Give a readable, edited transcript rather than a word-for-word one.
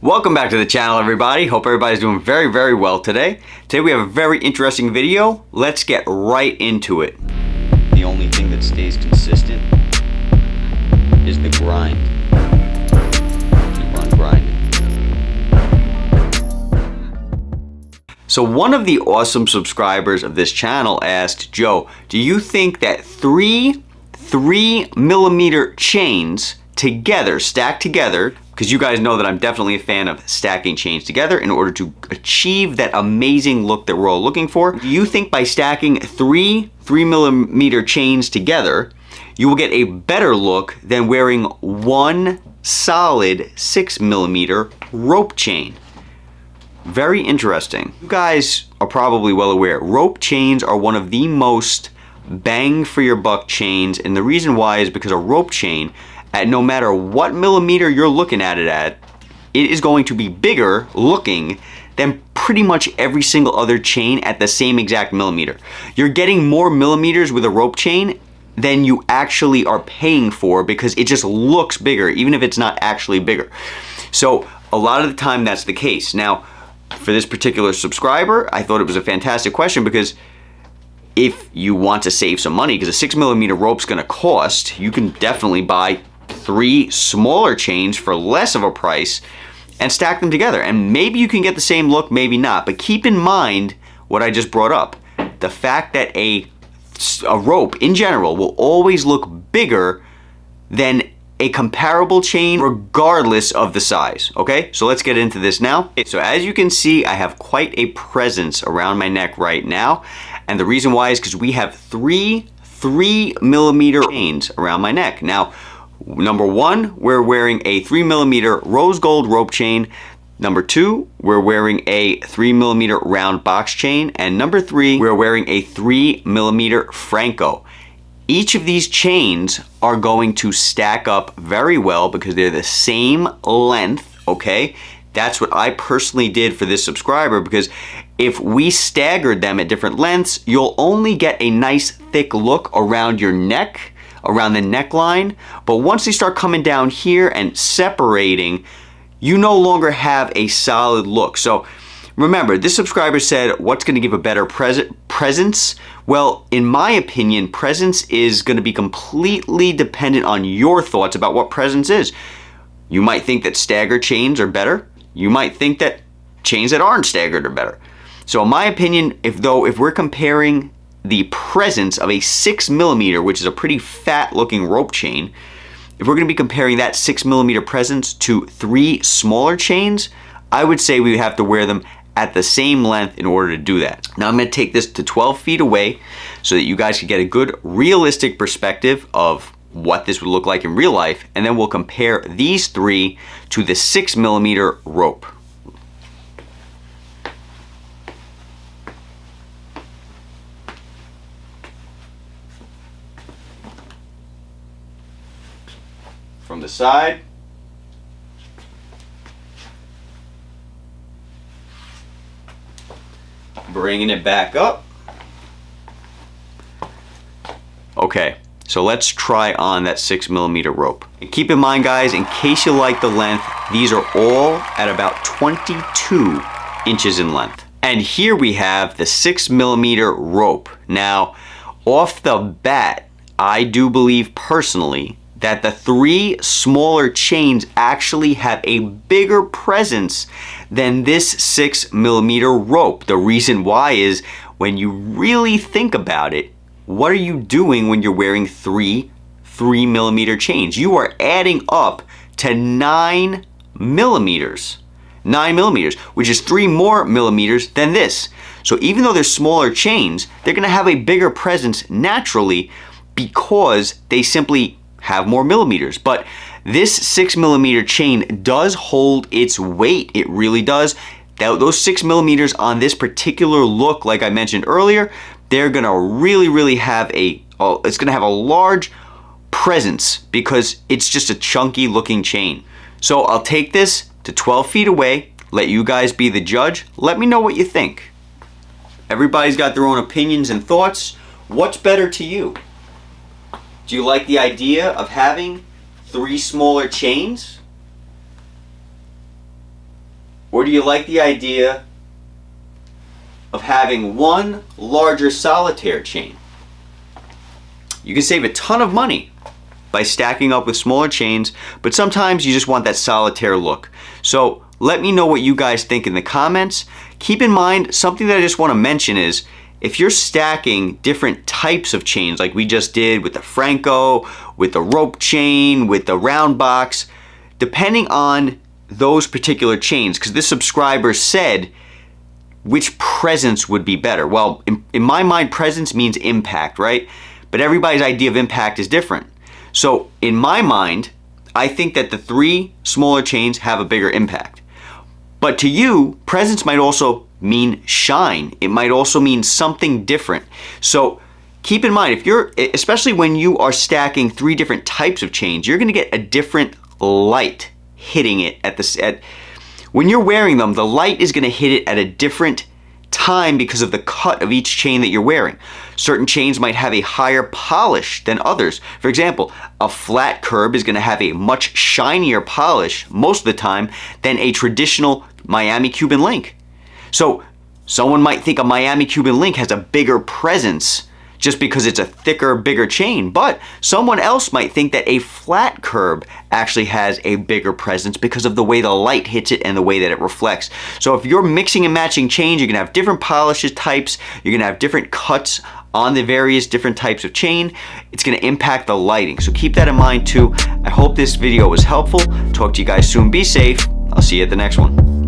Welcome back to the channel, everybody. Hope everybody's doing very well today. Today we have a very interesting video. Let's get right into it. The only thing that stays consistent is the grind. Keep on grinding. So one of the awesome subscribers of this channel asked, Joe, do you think that three 3mm chains together, stacked together, because you guys know that I'm definitely a fan of stacking chains together in order to achieve that amazing look that we're all looking for. Do you think by stacking three 3mm chains together, you will get a better look than wearing one solid 6mm rope chain? Very interesting. You guys are probably well aware, rope chains are one of the most bang for your buck chains, and the reason why is because a rope chain, at no matter what millimeter you're looking at it is going to be bigger looking than pretty much every single other chain at the same exact millimeter. You're getting more millimeters with a rope chain than you actually are paying for because it just looks bigger, even if it's not actually bigger. So a lot of the time that's the case. Now, for this particular subscriber, I thought it was a fantastic question because if you want to save some money, because a 6mm rope's gonna cost, you can definitely buy 3 smaller chains for less of a price and stack them together. And maybe you can get the same look, maybe not. But keep in mind what I just brought up. The fact that a rope in general will always look bigger than a comparable chain regardless of the size, okay? So let's get into this now. So as you can see, I have quite a presence around my neck right now. And the reason why is because we have 3 3mm chains around my neck. Now, number 1, we're wearing a 3mm rose gold rope chain. Number 2, we're wearing a 3mm round box chain. And number 3, we're wearing a 3mm Franco. Each of these chains are going to stack up very well because they're the same length, okay? That's what I personally did for this subscriber, because if we staggered them at different lengths, you'll only get a nice thick look around your neck, around the neckline. But once they start coming down here and separating, you no longer have a solid look. So remember, this subscriber said, what's gonna give a better presence? Well, in my opinion, presence is gonna be completely dependent on your thoughts about what presence is. You might think that staggered chains are better. You might think that chains that aren't staggered are better. So in my opinion, if we're comparing the presence of a 6mm, which is a pretty fat looking rope chain, if we're gonna be comparing that 6mm presence to 3 smaller chains, I would say we would have to wear them at the same length in order to do that. Now I'm gonna take this to 12 feet away so that you guys can get a good realistic perspective of what this would look like in real life, and then we'll compare these 3 to the 6mm rope. From the side, bringing it back up. Okay, so let's try on that 6mm rope. And keep in mind, guys, in case you like the length, these are all at about 22 inches in length. And here we have the 6mm rope. Now, off the bat, I do believe personally that the 3 smaller chains actually have a bigger presence than this 6mm rope. The reason why is, when you really think about it, what are you doing when you're wearing 3 3mm chains? You are adding up to 9 millimeters. 9 millimeters, which is 3 more millimeters than this. So even though they're smaller chains, they're gonna have a bigger presence naturally because they simply have more millimeters. But this 6mm chain does hold its weight. It really does. Those 6mm on this particular look, like I mentioned earlier, they're gonna really have it's gonna have a large presence because it's just a chunky looking chain. So I'll take this to 12 feet away, let you guys be the judge. Let me know what you think. Everybody's got their own opinions and thoughts. What's better to you? Do you like the idea of having 3 smaller chains? Or do you like the idea of having one larger solitaire chain? You can save a ton of money by stacking up with smaller chains, but sometimes you just want that solitaire look. So let me know what you guys think in the comments. Keep in mind, something that I just want to mention is, if you're stacking different types of chains like we just did with the Franco, with the rope chain, with the round box, depending on those particular chains, because this subscriber said which presence would be better. Well, in my mind, presence means impact, right? But everybody's idea of impact is different. So in my mind, I think that the 3 smaller chains have a bigger impact. But to you, presence might also mean shine. It might also mean something different. So keep in mind, if you're, especially when you are stacking 3 different types of chains, you're gonna get a different light hitting it when you're wearing them. The light is gonna hit it at a different time because of the cut of each chain that you're wearing. Certain chains might have a higher polish than others. For example, a flat curb is gonna have a much shinier polish most of the time than a traditional Miami Cuban link. So someone might think a Miami Cuban link has a bigger presence just because it's a thicker, bigger chain. But someone else might think that a flat curb actually has a bigger presence because of the way the light hits it and the way that it reflects. So if you're mixing and matching chains, you're gonna have different polishes types, you're gonna have different cuts on the various different types of chain. It's gonna impact the lighting. So keep that in mind too. I hope this video was helpful. Talk to you guys soon. Be safe. I'll see you at the next one.